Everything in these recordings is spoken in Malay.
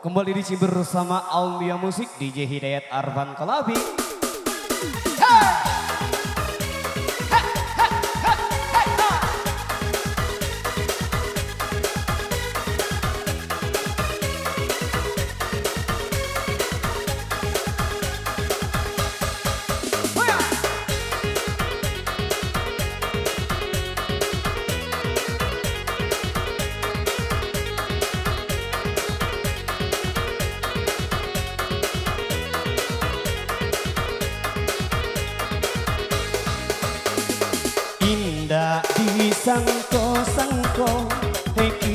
Kembali di Ciber bersama Aulia Musik DJ Hidayat Arvan Kalabi. Indah disangko-sangko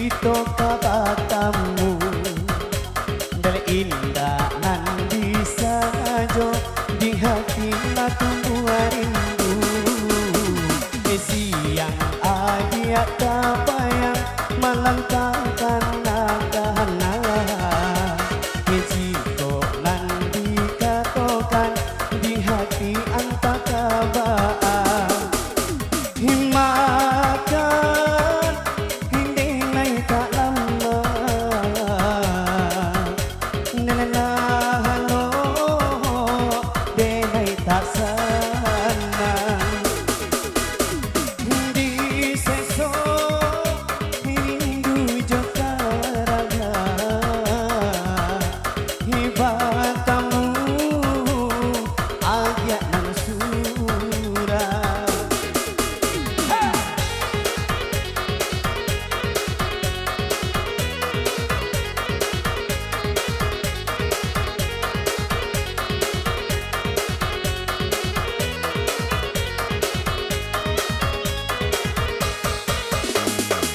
kita kabatamu dari indah nan bisa aja di hati laku rindu siang adia tapayang melangkahkan nakana jiko nan dikatokan di hati anta kabaan himakan hindi na'y kalama nananahalo dena'y tasana hindi seso hinindu jokaraga hibatamu agya ng sura.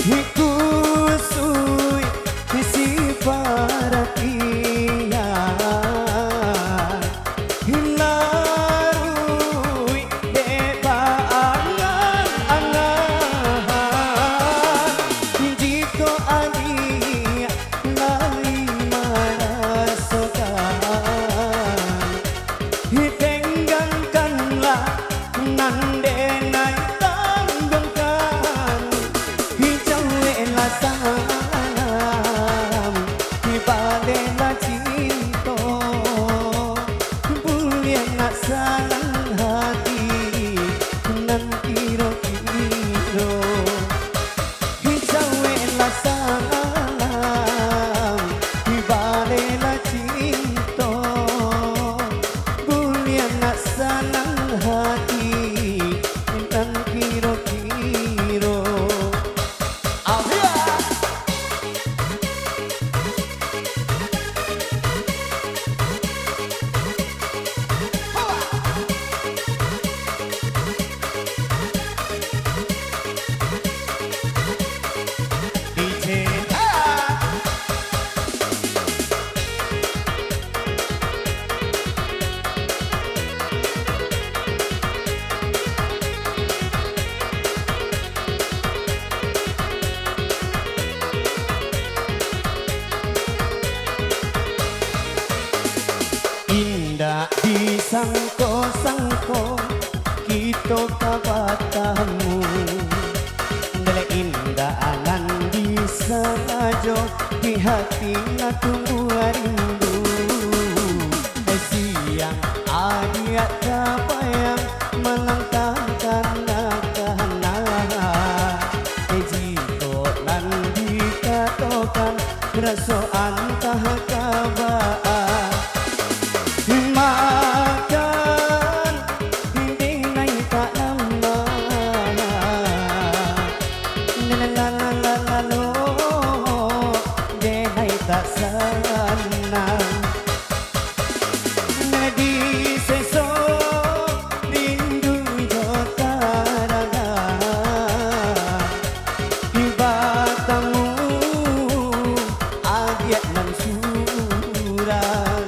Hikusui isi parakia hilarui deba angan-angan jiko adia lai marasokan hitenggangkanlah nandenai tanggungkan salam ibadah cinta bulian nak salang hati nan kiro-kiro hijaulah salam ibadah cinta bulian nak salang hati nan kiro-kiro. Indah disangko-sangko kita kabatamu dari indah anan bisa aja di hati tunggu rindu siang adia tapayang melangkahkan nakana jiko nan dikatokan rasoan tah kabaan makan hindi na'y kalama nananalalo dena'y tasana nadiseso rindu jokaraga ibatamu agyat ng surat.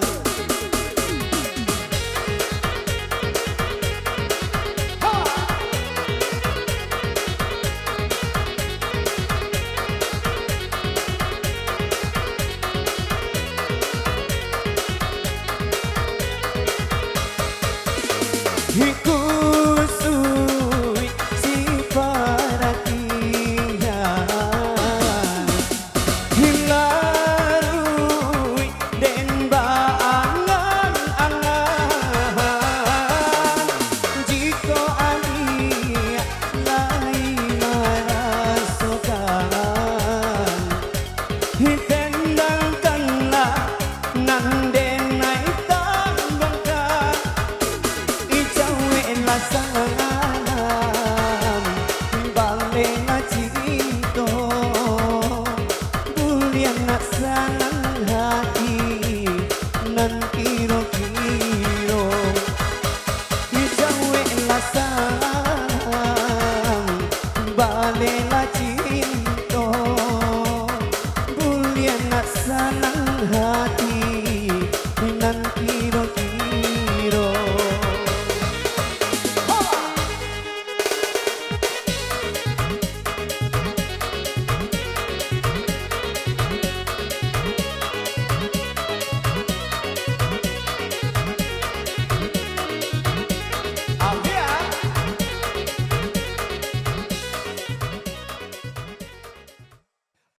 Hikusui si parakia hilarui hati